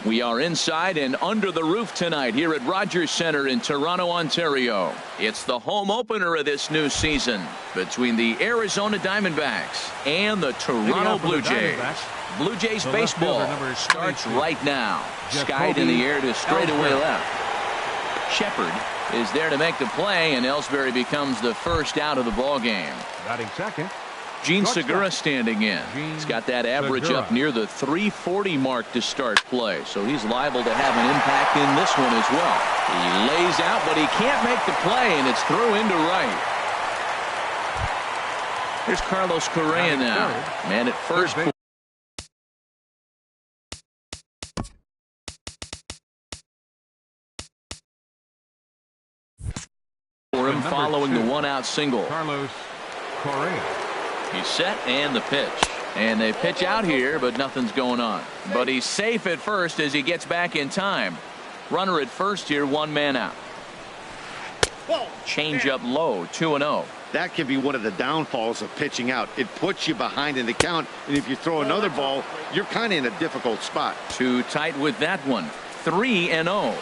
We are inside and under the roof tonight here at Rogers Centre in Toronto, Ontario. It's the home opener of this new season between the Arizona Diamondbacks and the Toronto Blue Jays. Blue Jays baseball starts right now. Skied in the air to straightaway left. Shepard is there to make the play, and Ellsbury becomes the first out of the ball game. Batting second, Gene Segura standing in. He's got that average up near the 340 mark to start play, so he's liable to have an impact in this one as well. He lays out, but he can't make the play, and it's through into right. Here's Carlos Correa now. Man at first. For him following the one-out single. Carlos Correa. He's set and the pitch. And they pitch out here, but nothing's going on. But he's safe at first as he gets back in time. Runner at first here, one man out. Change up low, 2-0. That can be one of the downfalls of pitching out. It puts you behind in the count, and if you throw another ball, you're kind of in a difficult spot. Too tight with that one. 3-0.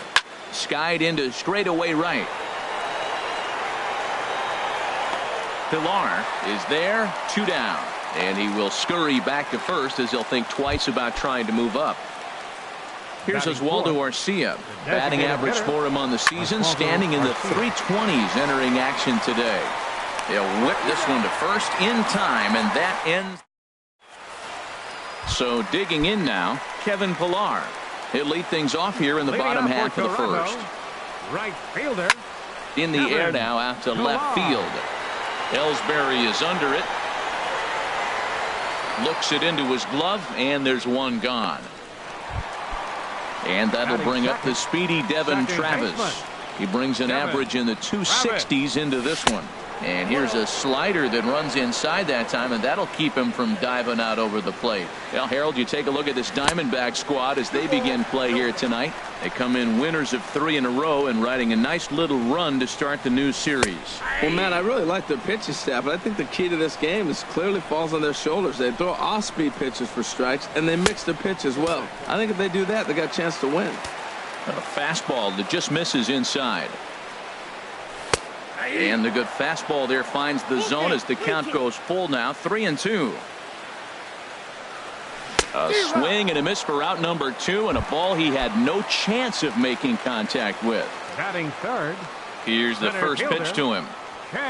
Skied into straightaway right. Pilar is there, 2 down, and he will scurry back to first as he'll think twice about trying to move up. Here's Oswaldo Arcia. Batting average for him on the season, standing in the 320s entering action today. They'll whip this one to first in time, and that ends. So digging in now, Kevin Pilar. He'll lead things off here in the bottom half of the first. Right fielder. In the air now out to left field. Ellsbury is under it. Looks it into his glove, and there's one gone. And that'll bring up the speedy Devin Travis. He brings an average in the 260s into this one. And here's a slider that runs inside that time, and that'll keep him from diving out over the plate. Well, Harold, you take a look at this Diamondback squad as they begin play here tonight. They come in winners of 3 in a row and riding a nice little run to start the new series. Well, man, I really like their pitching staff, but I think the key to this game is clearly falls on their shoulders. They throw off-speed pitches for strikes, and they mix the pitch as well. I think if they do that, they got a chance to win. A fastball that just misses inside. And the good fastball there finds the zone as the count goes full now, 3-2. A swing and a miss for out number 2, and a ball he had no chance of making contact with. Batting third. Here's the first pitch to him.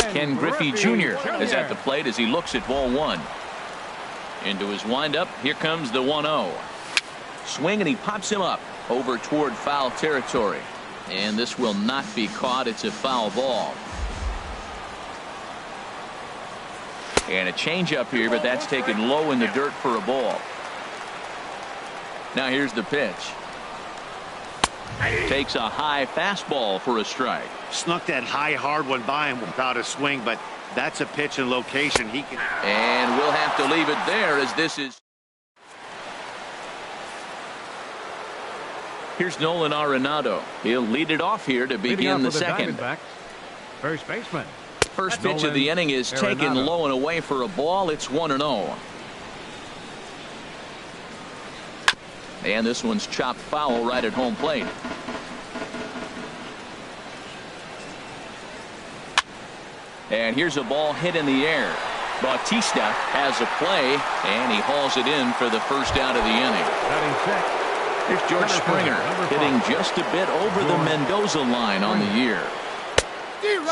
Ken Griffey Jr. is at the plate as he looks at ball 1. Into his windup, here comes the 1-0. Swing, and he pops him up over toward foul territory. And this will not be caught. It's a foul ball. And a changeup here, but that's taken low in the dirt for a ball. Now here's the pitch. Takes a high fastball for a strike. Snuck that high hard one by him without a swing, but That's a pitch and location he can. And we'll have to leave it there as this is. Here's Nolan Arenado. He'll lead it off here to begin the second. First baseman. First pitch of the inning is taken low and away for a ball. It's 1-0. And this one's chopped foul right at home plate. And here's a ball hit in the air. Bautista has a play, and he hauls it in for the first out of the inning. Here's George Springer hitting just a bit over the Mendoza line on the year.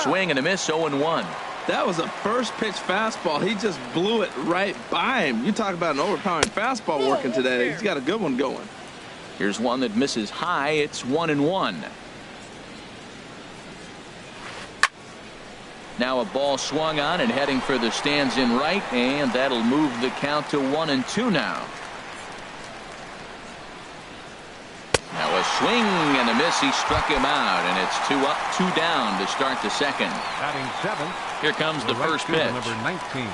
Swing and a miss, 0-1. That was a first pitch fastball. He just blew it right by him. You talk about an overpowering fastball working today. He's got a good one going. Here's one that misses high. It's 1-1. Now a ball swung on and heading for the stands in right, and that'll move the count to 1-2 now. Now a swing and a miss. He struck him out, and it's 2 up, 2 down to start the second. Batting seventh. Here comes the first pitch. Number 19.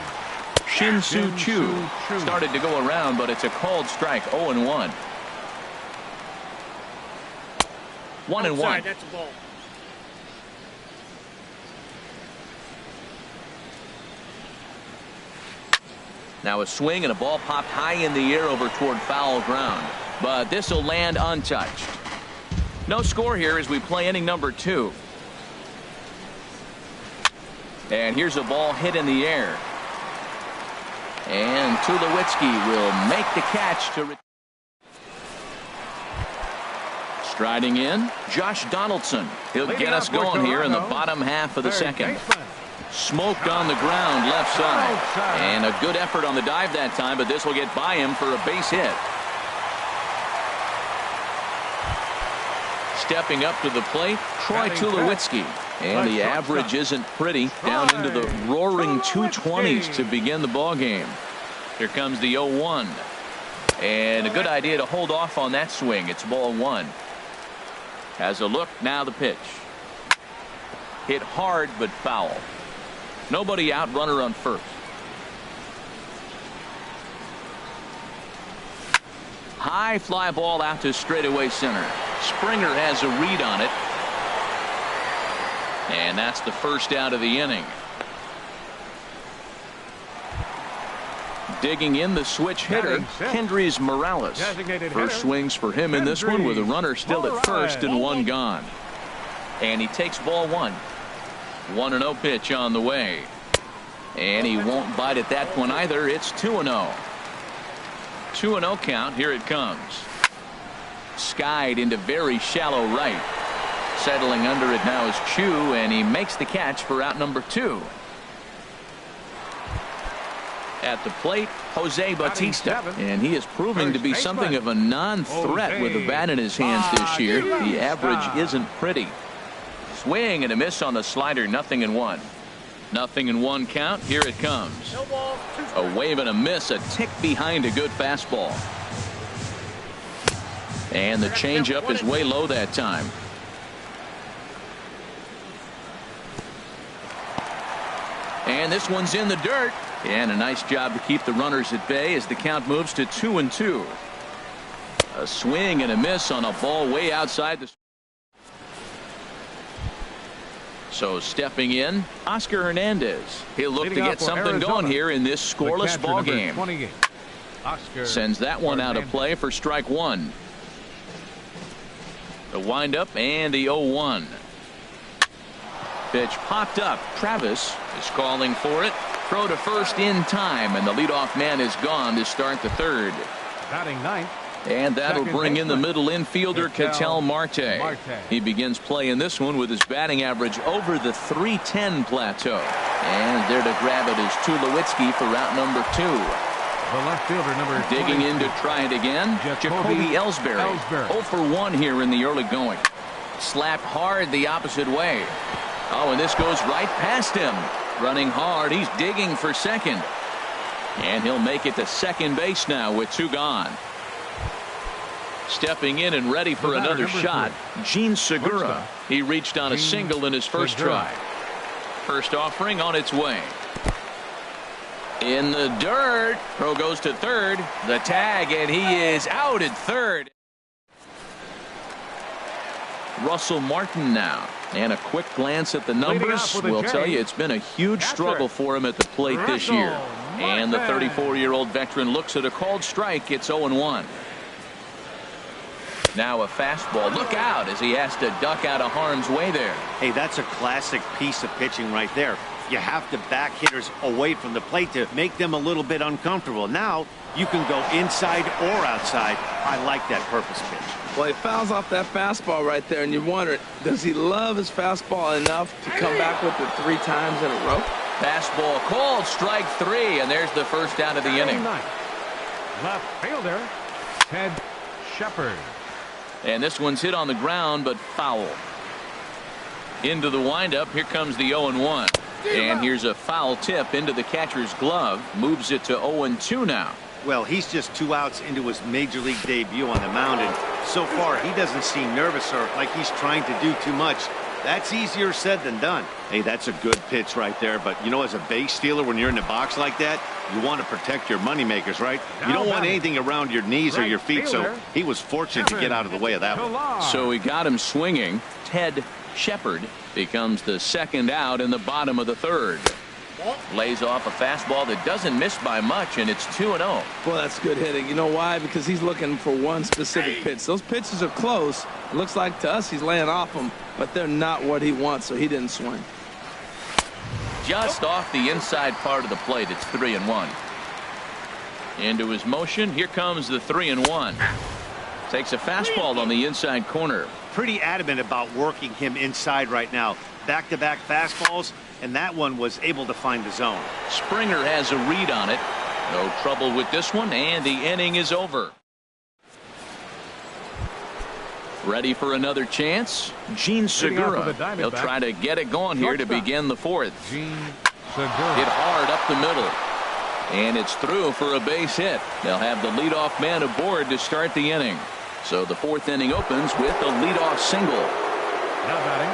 Shin-Soo Choo started to go around, but it's a called strike. 0-1. 1-1. That's a ball. Now a swing and a ball popped high in the air over toward foul ground. But this will land untouched. No score here as we play inning number 2. And here's a ball hit in the air. And Tulowitzki will make the catch to striding in, Josh Donaldson. He'll get us going here in the bottom half of the second. Smoked on the ground left side. And a good effort on the dive that time, but this will get by him for a base hit. Stepping up to the plate, Troy Tulowitzki. And the average isn't pretty, down into the roaring 220s to begin the ball game. Here comes the 0-1. And a good idea to hold off on that swing. It's ball 1. Has a look, now the pitch. Hit hard but foul. Nobody out, runner on first. High fly ball out to straightaway center. Springer has a read on it. And that's the first out of the inning. Digging in the switch hitter, Kendrys Morales. First swings for him in this one with a runner still at first and 1 gone. And he takes ball 1. 1-0 pitch on the way. And he won't bite at that one either. It's 2-0. 2-0 count. Here it comes. Skied into very shallow right. Settling under it now is Chu, and he makes the catch for out number 2. At the plate, Jose Bautista, and he is proving to be something of a non-threat with the bat in his hands this year. The average isn't pretty. Swing and a miss on the slider. 0-1. 0-1 count. Here it comes. A wave and a miss, a tick behind a good fastball. And the changeup is way low that time. And this one's in the dirt. And a nice job to keep the runners at bay as the count moves to 2-2. A swing and a miss on a ball way outside the. So stepping in, Oscar Hernandez. He'll look to get something going here in this scoreless ball game. Sends that one out of play for strike 1. The windup and the 0-1. Pitch popped up. Travis is calling for it. Throw to first in time, and the leadoff man is gone to start the third. Batting 9th. And that'll bring in the middle infielder, Ketel Marte. He begins play in this one with his batting average over the .310 plateau. And there to grab it is Tulowitzki for route number 2. The left fielder, number digging in to try it again, Jacoby Ellsbury. 0 for 1 here in the early going. Slapped hard the opposite way. Oh, and this goes right past him. Running hard, he's digging for second. And he'll make it to second base now with 2 gone. Stepping in and ready for another shot, Gene Segura. He reached on a single in his first try. First offering on its way. In the dirt. Throw goes to third. The tag, and he is out at third. Russell Martin now. And a quick glance at the numbers will tell you it's been a huge struggle for him at the plate this year. And the 34-year-old veteran looks at a called strike. It's 0-1. Now a fastball. Look out as he has to duck out of harm's way there. Hey, that's a classic piece of pitching right there. You have to back hitters away from the plate to make them a little bit uncomfortable. Now you can go inside or outside. I like that purpose pitch. Well, he fouls off that fastball right there, and you wonder, does he love his fastball enough to come back with it 3 times in a row? Fastball called, strike 3, and there's the first out of the inning. Left fielder, Ted Shepard. And this one's hit on the ground, but foul. Into the windup, here comes the 0-1. And here's a foul tip into the catcher's glove. Moves it to 0-2 now. Well, he's just 2 outs into his major league debut on the mound, and so far he doesn't seem nervous or like he's trying to do too much. That's easier said than done. Hey, that's a good pitch right there, but you know, as a base stealer, when you're in the box like that, you want to protect your moneymakers, right? You don't want anything around your knees or your feet, so he was fortunate to get out of the way of that one. So he got him swinging. Ted Shepard becomes the second out in the bottom of the third. Lays off a fastball that doesn't miss by much, and it's 2-0. Well, that's good hitting. You know why? Because he's looking for one specific pitch. Those pitches are close. It looks like to us he's laying off them, but they're not what he wants, so he didn't swing. Just off the inside part of the plate. It's 3-1. Into his motion. Here comes the 3-1. Takes a fastball on the inside corner. Pretty adamant about working him inside right now. Back-to-back fastballs, and that one was able to find the zone. Springer has a read on it. No trouble with this one, and the inning is over. Ready for another chance? Gene Segura. He'll try to get it going here to begin the fourth. Gene Segura. Hit hard up the middle. And it's through for a base hit. They'll have the leadoff man aboard to start the inning. So the fourth inning opens with a leadoff single.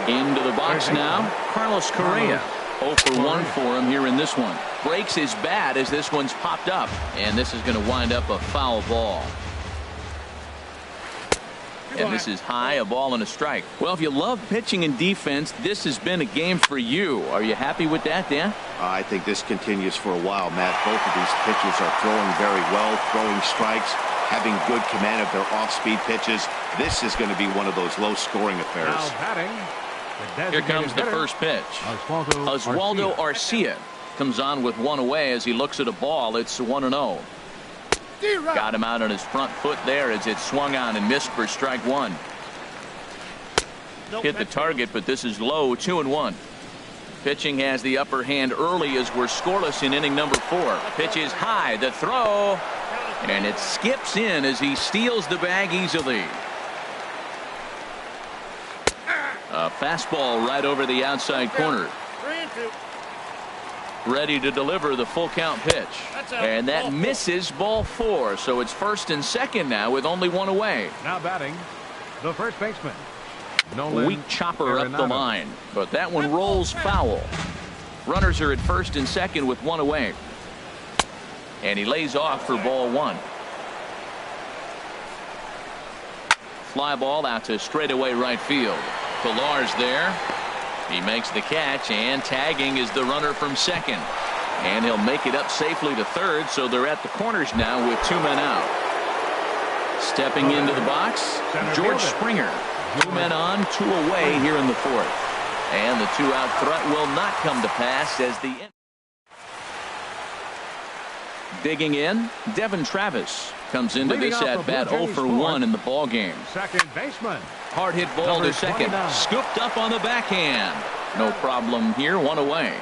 Into the box now, Carlos Correa. 0 for 1 for him here in this one. Breaks his bat as this one's popped up. And this is going to wind up a foul ball. And this is high, a ball and a strike. Well, if you love pitching and defense, this has been a game for you. Are you happy with that, Dan? I think this continues for a while, Matt. Both of these pitchers are throwing very well, throwing strikes, having good command of their off-speed pitches. This is going to be one of those low-scoring affairs. Now batting, here comes the first pitch. Oswaldo Arcia comes on with one away as he looks at a ball. It's 1-0. Got him out on his front foot there as it swung on and missed for strike 1. Hit the target, but this is low. 2-1. Pitching has the upper hand early as we're scoreless in inning number 4. Pitch is high. The throw. And it skips in as he steals the bag easily. A fastball right over the outside corner. Ready to deliver the full count pitch. And that misses, ball 4. So it's first and second now with only one away. Now batting, the first baseman. Weak chopper up the line. But that one rolls foul. Runners are at first and second with one away. And he lays off for ball 1. Fly ball out to straightaway right field. Pilar's there. He makes the catch, and tagging is the runner from second. And he'll make it up safely to third, so they're at the corners now with 2 men out. Stepping into the box, George Springer. 2 men on, 2 away here in the fourth. And the 2-out threat will not come to pass as the... Digging in, Devin Travis comes into this at-bat 0 for 1 in the ball game. Second baseman. Hard hit ball to second. Scooped up on the backhand. No problem here. 1 away.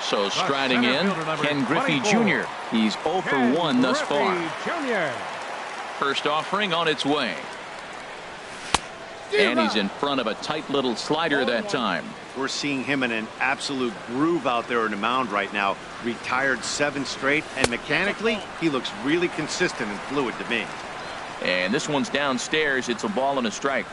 So striding in, Ken Griffey Jr. He's 0 for 1 thus far. First offering on its way. And he's in front of a tight little slider that time. We're seeing him in an absolute groove out there in the mound right now. Retired 7 straight, and mechanically, he looks really consistent and fluid to me. And this one's downstairs. It's a ball and a strike.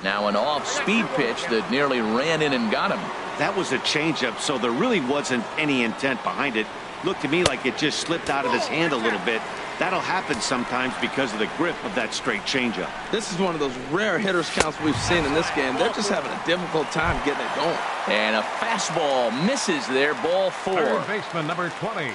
Now an off-speed pitch that nearly ran in and got him. That was a changeup, so there really wasn't any intent behind it. Looked to me like it just slipped out of his hand a little bit. That'll happen sometimes because of the grip of that straight changeup. This is one of those rare hitters counts we've seen in this game. They're just having a difficult time getting it going. And a fastball misses there, ball 4. Third baseman number 20.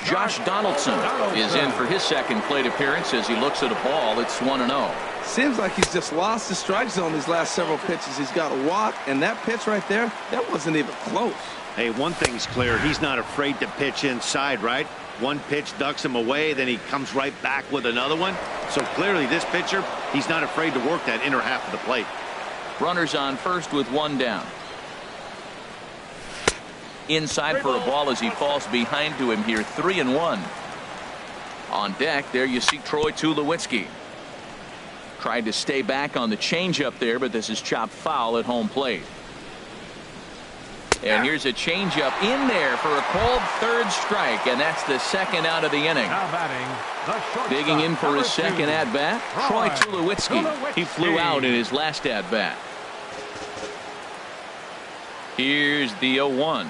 Josh Donaldson is in for his second plate appearance as he looks at a ball. It's 1-0. Seems like he's just lost the strike zone these last several pitches. He's got a walk, and that pitch right there, that wasn't even close. Hey, one thing's clear. He's not afraid to pitch inside, right? One pitch ducks him away, then he comes right back with another one. So clearly this pitcher, he's not afraid to work that inner half of the plate. Runners on first with 1 down. Inside for a ball as he falls behind to him here, 3-1. On deck, there you see Troy Tulowitzki. Tried to stay back on the changeup there, but this is chopped foul at home plate. And here's a changeup in there for a called third strike, and that's the second out of the inning. Now batting, the shortstop, Digging in for his number 2, second at-bat, Troy Tulowitzki. He flew out in his last at-bat. Here's the 0-1.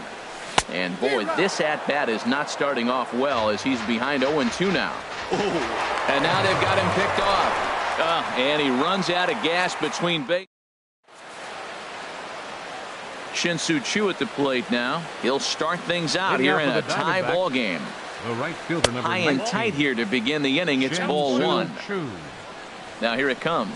And boy, this at-bat is not starting off well as he's behind 0-2 now. And now they've got him picked off. And he runs out of gas between bases. Shin-Soo Choo at the plate now. He'll start things out here in a tie ball game. The right fielder number High and 19. tight here to begin the inning. It's ball 1. Now here it comes.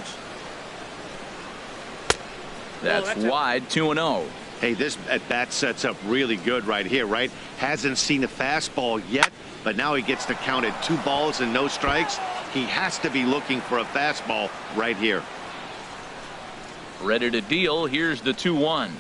That's wide, 2-0. Hey, this at-bat sets up really good right here, right? Hasn't seen a fastball yet, but now he gets to count at 2 balls and no strikes. He has to be looking for a fastball right here. Ready to deal. Here's the 2-1.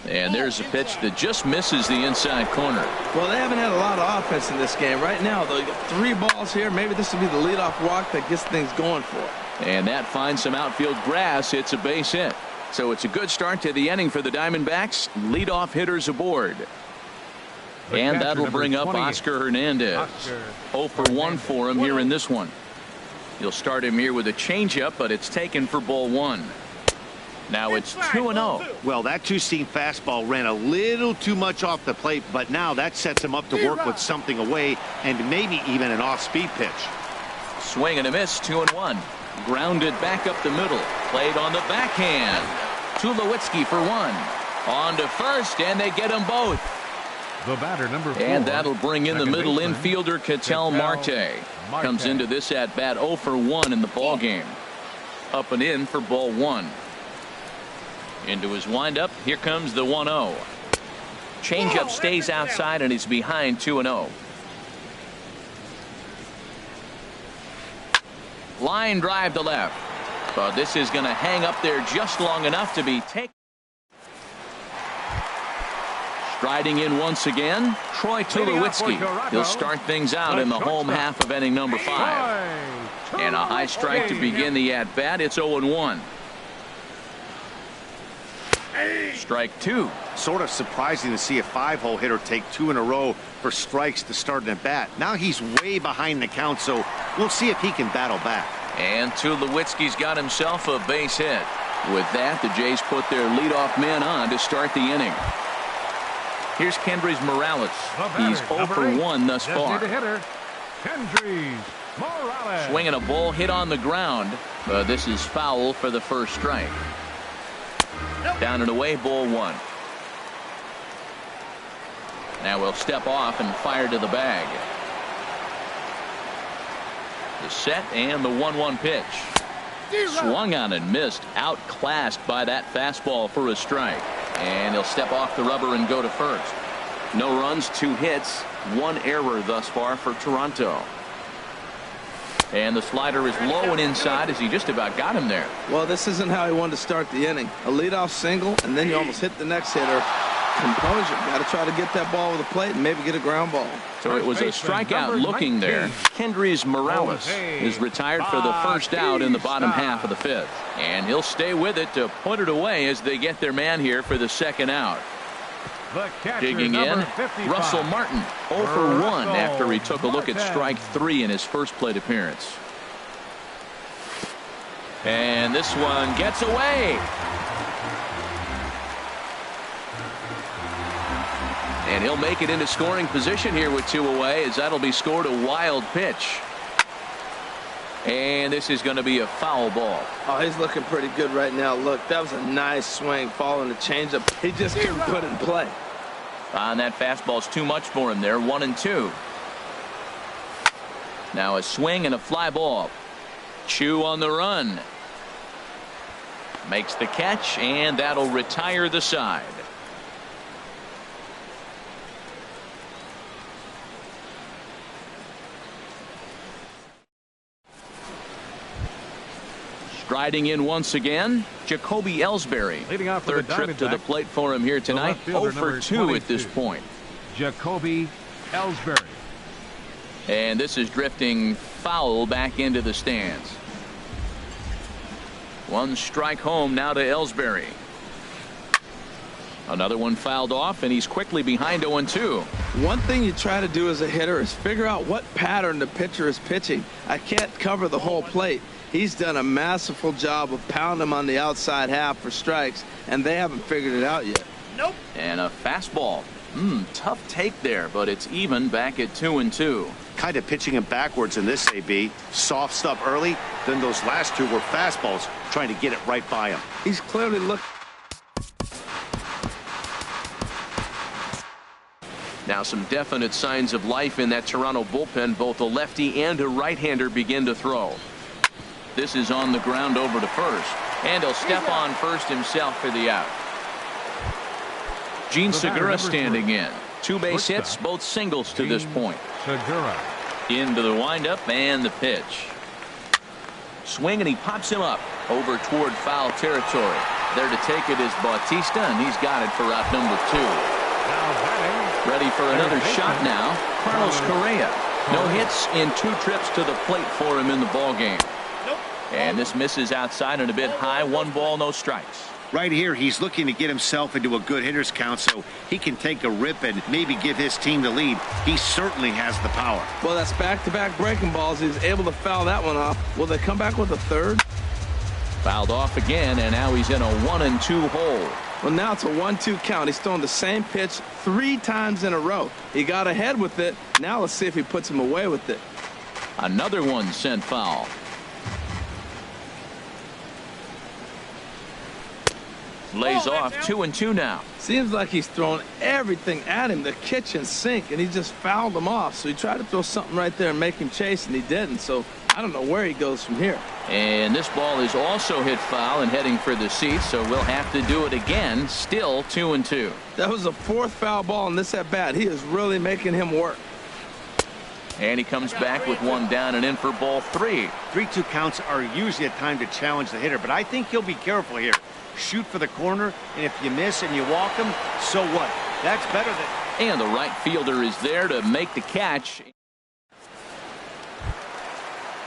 And there's a pitch that just misses the inside corner. Well, they haven't had a lot of offense in this game. Right now, they got 3 balls here. Maybe this will be the leadoff walk that gets things going for it. And that finds some outfield grass. It's a base hit. So it's a good start to the inning for the Diamondbacks. Leadoff hitters aboard. And that'll bring up Oscar Hernandez. 0 for 1 for him here in this one. You'll start him here with a changeup, but it's taken for ball 1. Now it's 2-0. Well, that 2-seam fastball ran a little too much off the plate, but now that sets him up to work with something away and maybe even an off-speed pitch. Swing and a miss, 2-1. Grounded back up the middle. Played on the backhand. Tulowitzki for 1. On to first, and they get them both. The batter number 4. And that'll bring in the second middle baseman, infielder, Ketel Marte. Comes into this at-bat 0 for 1 in the ball game. Up and in for ball 1. Into his windup. Here comes the 1-0. Changeup stays outside, and he's behind 2-0. Line drive to left. But this is going to hang up there just long enough to be taken. Striding in once again, Troy Tulowitzki. He'll start things out in the home half of inning number 5. And a high strike to begin the at-bat. It's 0-1. Strike 2. Sort of surprising to see a 5-hole hitter take 2 in a row for strikes to start an at-bat. Now he's way behind the count, so we'll see if he can battle back. And Tulowitzki's got himself a base hit. With that, the Jays put their leadoff man on to start the inning. Here's Kendrys Morales. He's 0 for 1 thus far. Swinging a ball hit on the ground. This is foul for the first strike. Down and away, ball 1. Now we'll step off and fire to the bag. The set and the 1-1 pitch. Swung on and missed. Outclassed by that fastball for a strike. And he'll step off the rubber and go to first. No runs, 2 hits, 1 error thus far for Toronto. And the slider is low and inside as he just about got him there. Well, this isn't how he wanted to start the inning. A leadoff single, and then you almost hit the next hitter. Composure. Got to try to get that ball over the plate and maybe get a ground ball. So it was a strikeout looking there. Kendrys Morales is retired for the first out in the bottom half of the 5th. And he'll stay with it to put it away as they get their man here for the second out. Digging in, Russell Martin 0 for 1 after he took a look at strike 3 in his first plate appearance. And this one gets away. And he'll make it into scoring position here with 2 away, as that'll be scored a wild pitch. And this is going to be a foul ball. Oh, he's looking pretty good right now. Look, that was a nice swing following the changeup. He just couldn't put it in play. And that fastball's too much for him there. 1-2. Now a swing and a fly ball. Chu on the run. Makes the catch, and that'll retire the side. Striding in once again, Jacoby Ellsbury. Leading off for Third the trip to the plate for him here tonight. 0 for 2 at this point. Jacoby Ellsbury. And this is drifting foul back into the stands. 1 strike home now to Ellsbury. Another one fouled off, and he's quickly behind 0-2. One thing you try to do as a hitter is figure out what pattern the pitcher is pitching. I can't cover the whole plate. He's done a masterful job of pounding him on the outside half for strikes, and they haven't figured it out yet. Nope. And a fastball. Tough take there, but it's even back at 2-2. Kind of pitching him backwards in this, AB. Soft stuff early, then those last 2 were fastballs, trying to get it right by him. He's clearly looking. Now some definite signs of life in that Toronto bullpen. Both a lefty and a right-hander begin to throw. This is on the ground over to first, and he'll step on first himself for the out. Gene Segura standing in. 2 base hits, both singles to this point. Segura. Into the windup and the pitch. Swing, and he pops him up over toward foul territory. There to take it is Bautista, and he's got it for out number 2. Ready for another shot now, Carlos Correa. No hits in 2 trips to the plate for him in the ballgame. And this misses outside and a bit high. 1 ball, no strikes. Right here, he's looking to get himself into a good hitter's count so he can take a rip and maybe give his team the lead. He certainly has the power. Well, that's back-to-back breaking balls. He was able to foul that one off. Will they come back with a third? Fouled off again, and now he's in a 1-2 hole. Well, now it's a 1-2 count. He's throwing the same pitch 3 times in a row. He got ahead with it. Now let's see if he puts him away with it. Another one sent foul. Lays off 2-2 now. Seems like he's throwing everything at him, the kitchen sink, and he just fouled him off. So he tried to throw something right there and make him chase, and he didn't. So I don't know where he goes from here. And this ball is also hit foul and heading for the seats, so we'll have to do it again. Still 2-2. That was the 4th foul ball in this at bat. He is really making him work. And he comes back with 1 down and in for ball 3. 3-2 counts are usually a time to challenge the hitter, but I think he'll be careful here. Shoot for the corner, and if you miss and you walk him, so what? That's better than... And the right fielder is there to make the catch.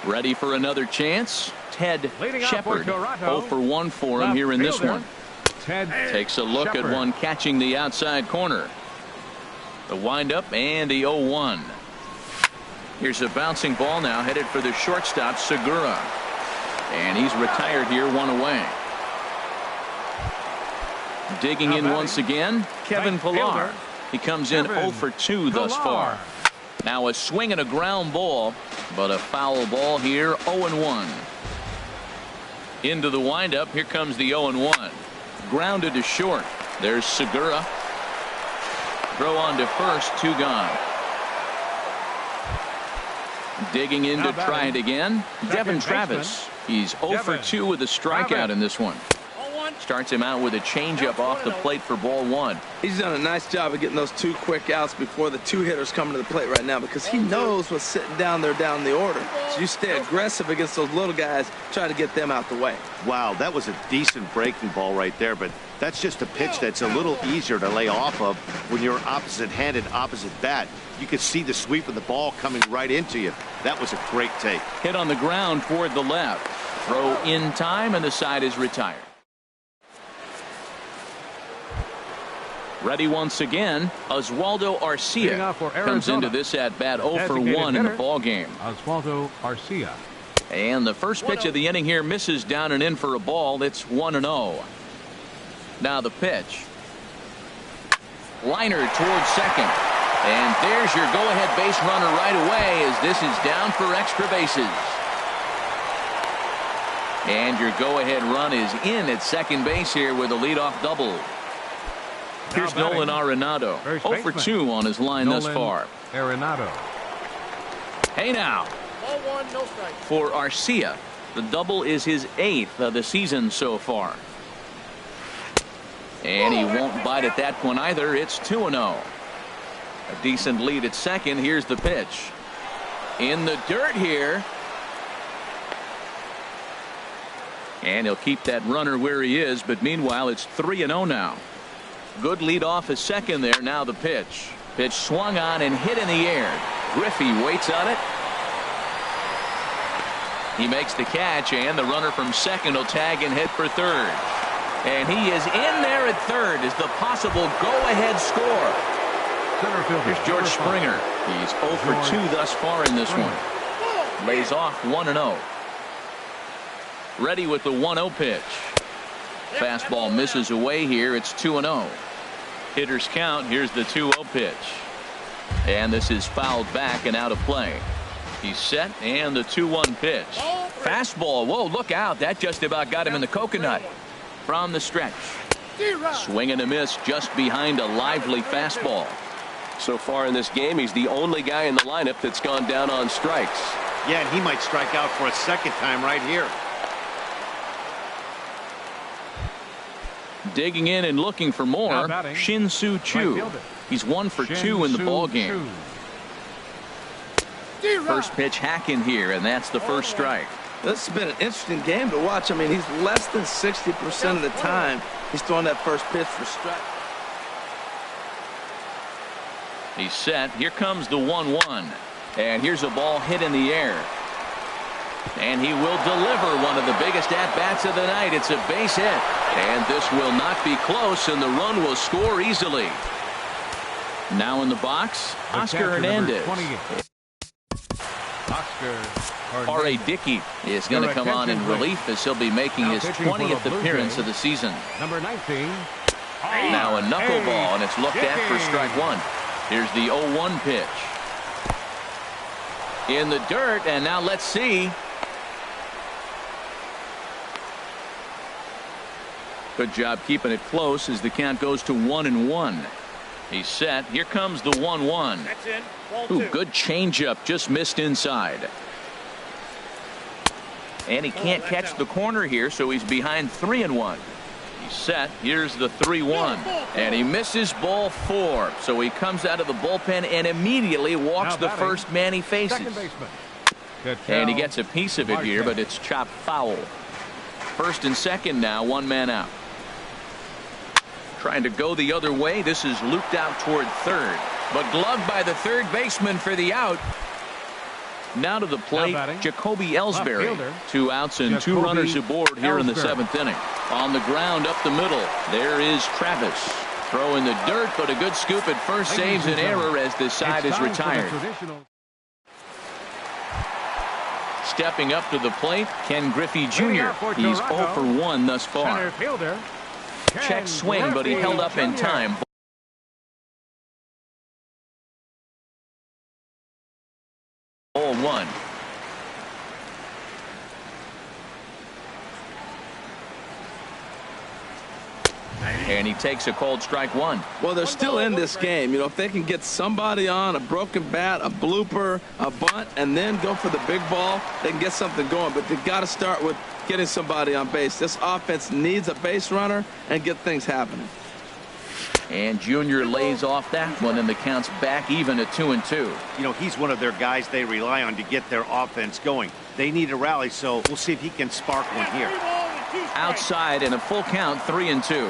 Ready for another chance. Ted Shepard. 0 for 1 for him here in this one. Ted takes a look at one catching the outside corner. The windup and the 0-1. Here's a bouncing ball now headed for the shortstop, Segura. And he's retired here, 1 away. Digging in once again, Kevin Pillar. He comes in 0 for 2 thus far. Now a swing and a ground ball, but a foul ball here, 0-1. Into the windup, here comes the 0-1. Grounded to short. There's Segura. Throw on to first, 2 gone. Digging in to try it again, Devin Travis. He's 0 for 2 with a strikeout in this one. Starts him out with a changeup off the plate for ball 1. He's done a nice job of getting those 2 quick outs before the 2 hitters come to the plate right now, because he knows what's sitting down there down the order. So you stay aggressive against those little guys, try to get them out the way. Wow, that was a decent breaking ball right there, but that's just a pitch that's a little easier to lay off of when you're opposite-handed, opposite bat. You could see the sweep of the ball coming right into you. That was a great take. Hit on the ground toward the left. Throw in time, and the side is retired. Ready once again, Oswaldo Arcia comes into this at bat 0 for 1 in the ball game. Oswaldo Arcia. And the first pitch of the inning here misses down and in for a ball. It's 1-0. Now the pitch. Liner towards second. And there's your go-ahead base runner right away as this is down for extra bases. And your go-ahead run is in at second base here with a leadoff double. Here's Nolan Arenado. 0 for 2 on his line thus far. Arenado. Hey now. Ball 1, no strike. For Arcia, the double is his 8th of the season so far. And he won't bite at that one either. It's 2-0. A decent lead at second. Here's the pitch. In the dirt here. And he'll keep that runner where he is, but meanwhile it's 3-0 now. Good lead off at second there. Now the pitch. Pitch swung on and hit in the air. Griffey waits on it. He makes the catch, and the runner from second will tag and hit for third. And he is in there at third as the possible go-ahead score. Center fielder. Here's George Springer. He's 0 for 2 thus far in this one. Lays off 1-0. Ready with the 1-0 pitch. Fastball misses away here. It's 2-0. Hitters count. Here's the 2-0 pitch. And this is fouled back and out of play. He's set, and the 2-1 pitch. Fastball. Whoa, look out. That just about got him in the coconut. From the stretch. Swing and a miss just behind a lively fastball. So far in this game, he's the only guy in the lineup that's gone down on strikes. Yeah, and he might strike out for a second time right here. Digging in and looking for more, Shin-Soo Choo. He's 1 for 2 in the ball game. First pitch hack in here, and that's the first strike. This has been an interesting game to watch. I mean, he's less than 60% of the time he's throwing that first pitch for strike. He's set. Here comes the 1-1. And here's a ball hit in the air. And he will deliver one of the biggest at-bats of the night. It's a base hit. And this will not be close, and the run will score easily. Now in the box, Oscar Hernandez. R.A. Dickey is going to come on in relief as he'll be making his 20th appearance of the season. Number 19. Now a knuckleball, and it's looked at for strike one. Here's the 0-1 pitch. In the dirt, and now let's see. Good job keeping it close as the count goes to 1-1. He's set. Here comes the 1-1. That's in. Ball Ooh, 2. good changeup, just missed inside. And he can't catch the corner here, so he's behind 3-1. He's set. Here's the 3-1. And he misses ball 4. So he comes out of the bullpen and immediately walks the first man he faces. And he gets a piece of it here, but it's chopped foul. First and second now, 1 man out. Trying to go the other way. This is looped out toward third, but gloved by the third baseman for the out. Now to the plate, Jacoby Ellsbury. 2 outs and 2 runners aboard here in the 7th inning. On the ground up the middle, there is Travis. Throw in the dirt, but a good scoop at first saves an error as this side is retired. Stepping up to the plate, Ken Griffey Jr. He's 0 for 1 thus far. Check swing, but he held up in time. 0-1. And he takes a cold strike 1. Well, they're still in this game. You know, if they can get somebody on, a broken bat, a blooper, a bunt, and then go for the big ball, they can get something going. But they've got to start with getting somebody on base. This offense needs a base runner and get things happening. And Junior lays off that one, and the count's back even at 2-2. You know, he's one of their guys they rely on to get their offense going. They need a rally, so we'll see if he can spark one here. Outside and a full count, 3-2.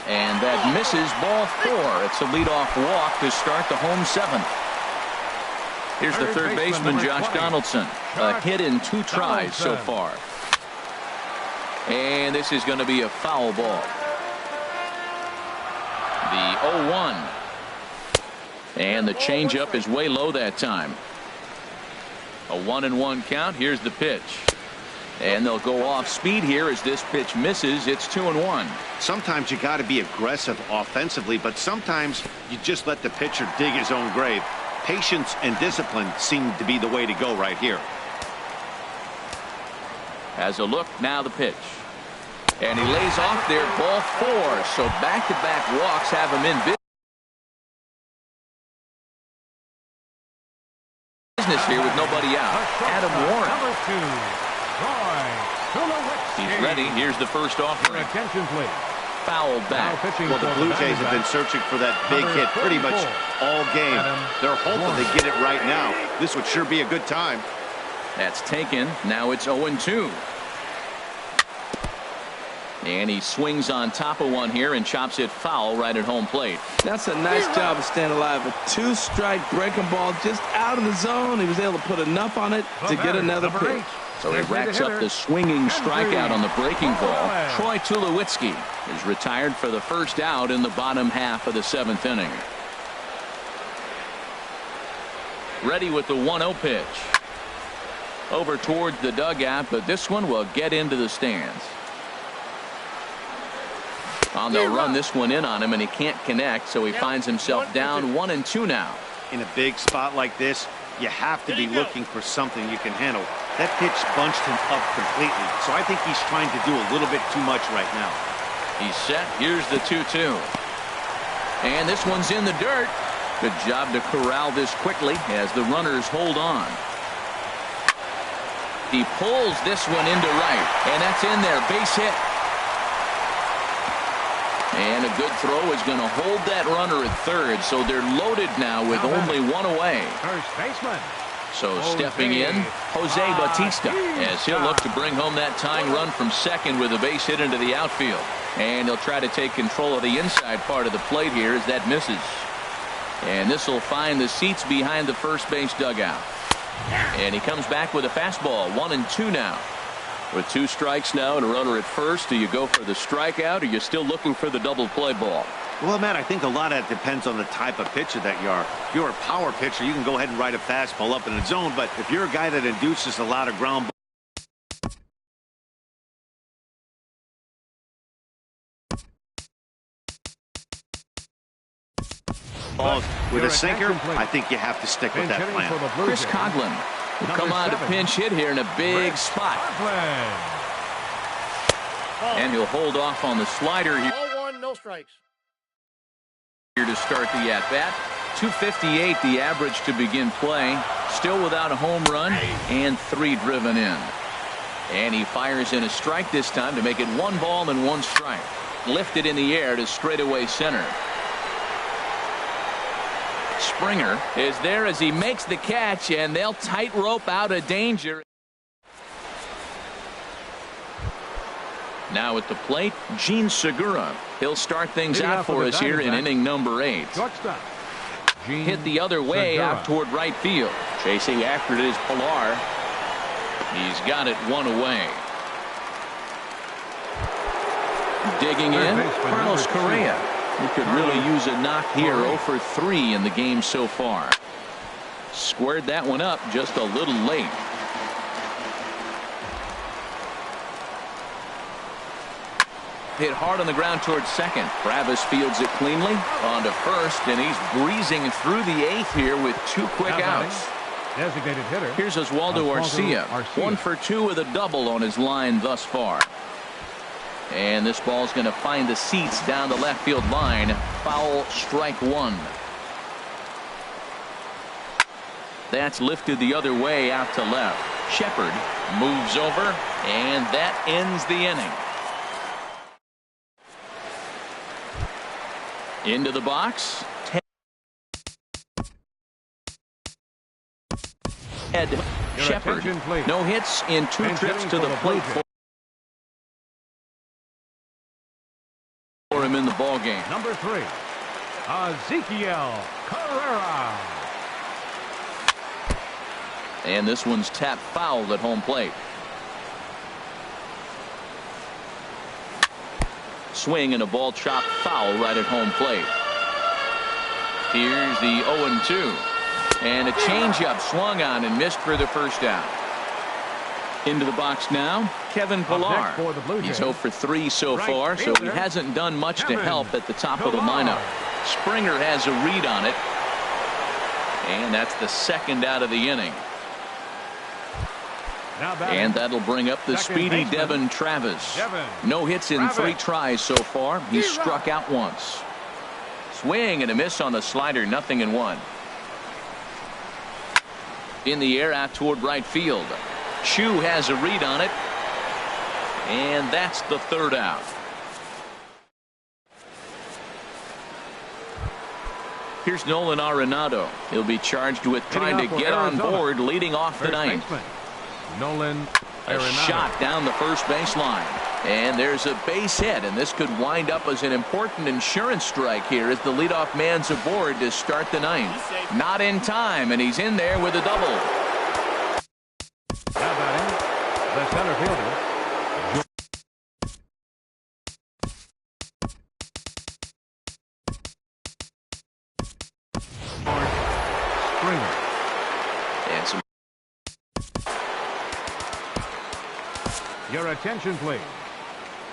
And that misses ball 4. It's a leadoff walk to start the home 7th. Here's the third baseman, Josh Donaldson. A hit in 2 tries so far. And this is going to be a foul ball. The 0-1. And the changeup is way low that time. A 1-1 count. Here's the pitch. And they'll go off speed here as this pitch misses. It's 2-1. Sometimes you got to be aggressive offensively, but sometimes you just let the pitcher dig his own grave. Patience and discipline seem to be the way to go right here. Has a look, now the pitch. And he lays off there, ball 4. So back-to-back walks have him in business here with nobody out. Adam Warren. He's ready. Here's the first offering. Attention, please. Fouled back. Well, the Blue Jays have been searching for that big hit pretty much all game. They're hoping they get it right now. This would sure be a good time. That's taken. Now it's 0-2. And he swings on top of one here and chops it foul right at home plate. That's a nice job of staying alive. A 2-strike breaking ball just out of the zone. He was able to put enough on it to get another pitch. So he racks up the swinging strikeout on the breaking ball. Troy Tulowitzki is retired for the first out in the bottom half of the 7th inning. Ready with the 1-0 pitch. Over towards the dugout, but this one will get into the stands. They'll run this one in on him, and he can't connect, so he finds himself down 1-2 now. In a big spot like this, you have to be looking for something you can handle. That pitch bunched him up completely, so I think he's trying to do a little bit too much right now. He's set. Here's the 2-2. And this one's in the dirt. Good job to corral this quickly as the runners hold on. He pulls this one into right, and that's in there. Base hit. And a good throw is going to hold that runner at third, so they're loaded now with only one away. First baseman. So stepping in, Jose Bautista, as he'll look to bring home that tying run from second with a base hit into the outfield. And he'll try to take control of the inside part of the plate here as that misses. And this will find the seats behind the first base dugout. And he comes back with a fastball. 1-2 now. With 2 strikes now and a runner at first, do you go for the strikeout, or are you still looking for the double play ball? Well, Matt, I think a lot of that depends on the type of pitcher that you are. If you're a power pitcher, you can go ahead and ride a fastball up in the zone, but if you're a guy that induces a lot of ground balls with a sinker, I think you have to stick with that plan. Chris Coughlin will come on to pinch hit here in a big spot. And he'll hold off on the slider here. 0-1, no strikes. Here to start the at-bat. 258 the average to begin play. Still without a home run and 3 driven in. And he fires in a strike this time to make it 1 ball and 1 strike. Lifted in the air to straightaway center. Springer is there as he makes the catch, and they'll tightrope out of danger. Now at the plate, Gene Segura. He'll start things out for us here in inning number 8. Hit the other way out toward right field. Chasing after it is Pilar. He's got it 1 away. Digging in, Carlos Correa. He could really use a knock here. 0 for 3 in the game so far. Squared that one up just a little late. Hit hard on the ground towards second. Travis fields it cleanly on to first, and he's breezing through the 8th here with 2 quick outs. Designated hitter. Here's Oswaldo Arcia. 1 for 2 with a double on his line thus far. And this ball's going to find the seats down the left field line. Foul, strike 1. That's lifted the other way out to left. Shepard moves over, and that ends the inning. Into the box. Ed Shepard. No hits in 2 trips to the plate for him in the ball game. Number 3, Ezekiel Carrera. And this one's tapped foul at home plate. Swing and a ball chopped foul right at home plate. Here's the 0-2. And a changeup swung on and missed for the first out. Into the box now, Kevin Pillar. for the Blue He's Jays. 0 for 3 so Right far, so he fielder, hasn't done much to Kevin help at the top of the Pillar. lineup. Springer has a read on it. And that's the second out of the inning. Now batting. And that'll bring up the Second speedy baseman, Devin Travis. Devin No hits in Travis. 3 tries so far. He's struck out once. Swing and a miss on the slider, 0-1. In the air out toward right field. Chu has a read on it. And that's the third out. Here's Nolan Arenado. He'll be charged with trying to Hitting off get for on Arizona. board, leading off the First ninth. baseman, Nolan A Arenado. shot down the first baseline. And there's a base hit, and this could wind up as an important insurance strike here as the leadoff man's aboard to start the ninth. Not in time, and he's in there with a double. Now batting, the center fielder. George Springer. And some Your attention, please.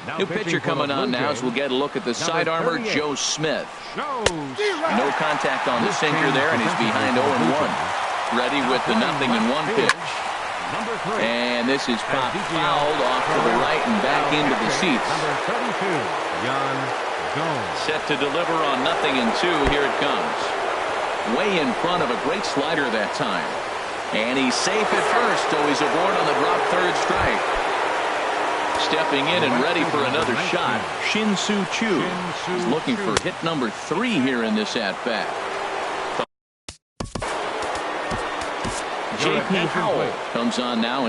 Now new pitching pitcher for the coming on Blue now Jays, as we'll get a look at the number side armor, 38. Joe Smith. Joe No contact on the This sinker change there, and he's defensively behind for the Blue 0-1. Jays. Ready with the 0-1 pitch. Number 3. And this is popped Ezekiel fouled off to the right and back Now into the pitching, seats. Number 32, Jan Gomes. Set to deliver on 0-2. Here it comes. Way in front of a great slider that time. And he's safe at first, so he's aboard on the drop third strike. Stepping in and ready for another shot, Shin-Soo Choo. He's looking for hit number 3 here in this at-bat. J.P. Howell comes on now.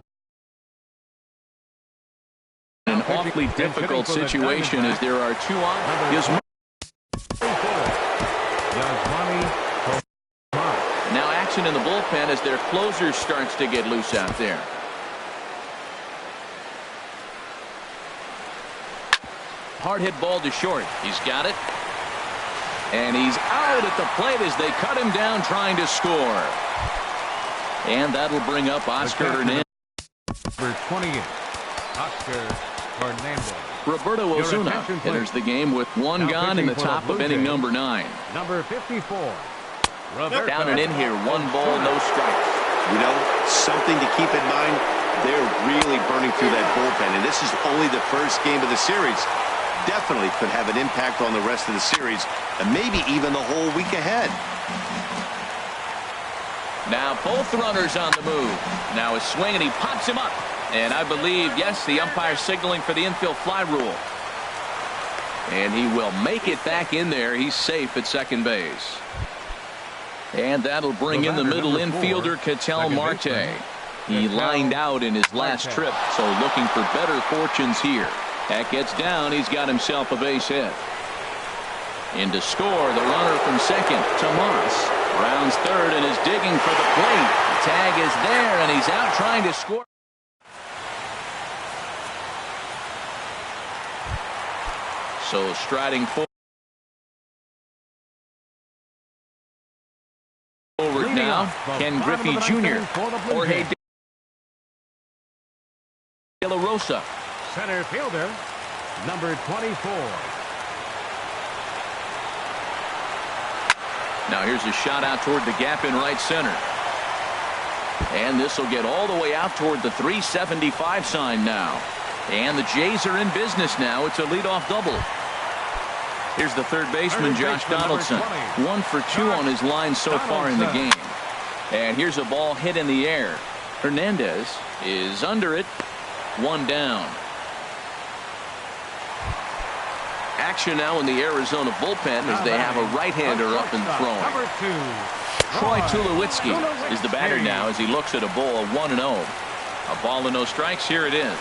In an awfully difficult situation as there are 2 on. His now action in the bullpen as their closer starts to get loose out there. Hard hit ball to short. He's got it. And he's out at the plate as they cut him down trying to score. And that'll bring up Oscar Hernandez. Number 28, Oscar Hernandez. Roberto Your Ozuna attention, please. enters the game with 1 Now gone in pitching the for the top Blue of inning Jays. number 9. Number 54, Roberto Down and in here, 1 ball, no strikes. You know, something to keep in mind, they're really burning through that bullpen, and this is only the first game of the series. Definitely could have an impact on the rest of the series, and maybe even the whole week ahead. Now both runners on the move. Now a swing, and he pops him up. And I believe, yes, the umpire signaling for the infield fly rule. And he will make it back in there. He's safe at second base. And that'll bring in the middle infielder, Ketel Marte. He lined out in his last trip, so looking for better fortunes here. That gets down. He's got himself a base hit. In to score, the runner from second, Tomas. Rounds third and is digging for the plate. The tag is there, and he's out trying to score. So striding forward now, Ken Griffey Jr. Jorge De La Rosa. center fielder, number 24. Now here's a shot out toward the gap in right center. And this will get all the way out toward the 375 sign now. And the Jays are in business now. It's a leadoff double. Here's the third baseman, Josh Donaldson. 1 for 2 on his line so far in the game. And here's a ball hit in the air. Hernandez is under it. 1 down. Action now in the Arizona bullpen as they have a right-hander up and throwing. Number 2, Troy Tulowitzki is the batter now as he looks at a ball 1-0. A ball and no strikes. Here it is.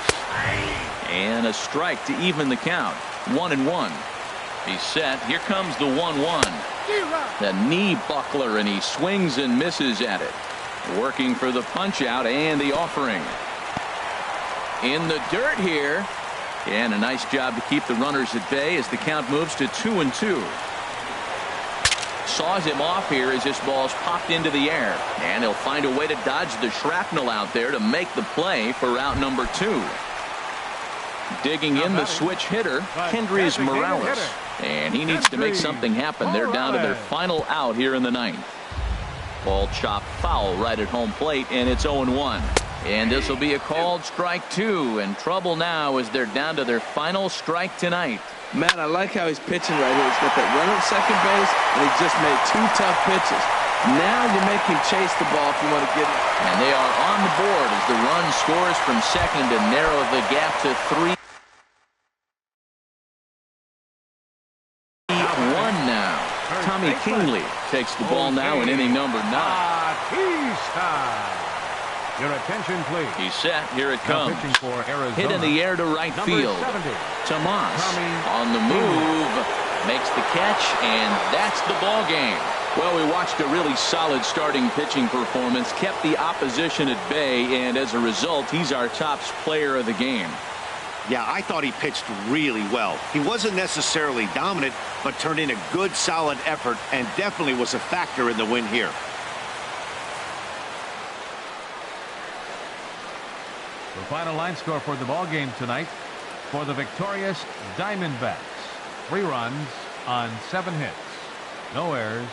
And a strike to even the count. 1-1. He's set. Here comes the 1-1. The knee buckler, and he swings and misses at it. Working for the punch out and the offering. In the dirt here. And a nice job to keep the runners at bay as the count moves to 2-2. saws him off here as this ball's popped into the air. And he'll find a way to dodge the shrapnel out there to make the play for out number 2. Digging in the switch hitter, Kendrys Morales. And he needs to make something happen. They're down to their final out here in the 9th. Ball chopped foul right at home plate, and it's 0-1. And this will be a called strike 2. And trouble now as they're down to their final strike tonight. Matt, I like how he's pitching right here. He's got that runner at second base, and he just made 2 tough pitches. Now you make him chase the ball if you want to get it. And they are on the board as the run scores from second to narrow the gap to 3-1 now. Tommy Kingley takes the ball now in inning number 9. Your attention, please. He's set. Here it comes. For Arizona, hit in the air to right field. 70. Tomas on the move. Makes the catch, and that's the ball game. Well, we watched a really solid starting pitching performance, kept the opposition at bay, and as a result, he's our top player of the game. Yeah, I thought he pitched really well. He wasn't necessarily dominant, but turned in a good, solid effort and definitely was a factor in the win here. The final line score for the ball game tonight for the victorious Diamondbacks. 3 runs on 7 hits. No errors.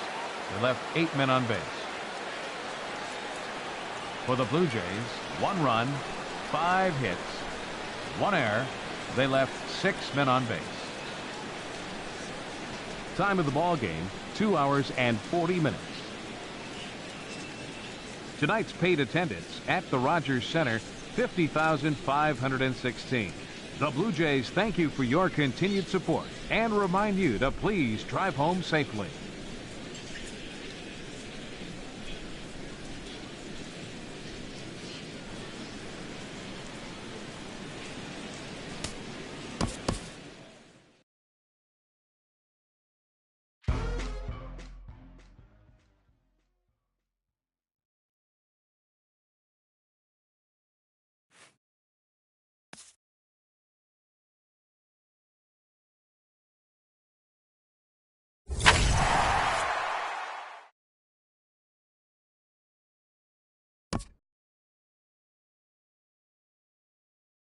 They left 8 men on base. For the Blue Jays, 1 run, 5 hits, 1 error. They left 6 men on base. Time of the ball game, 2 hours and 40 minutes. Tonight's paid attendance at the Rogers Center, 50,516. The Blue Jays thank you for your continued support and remind you to please drive home safely.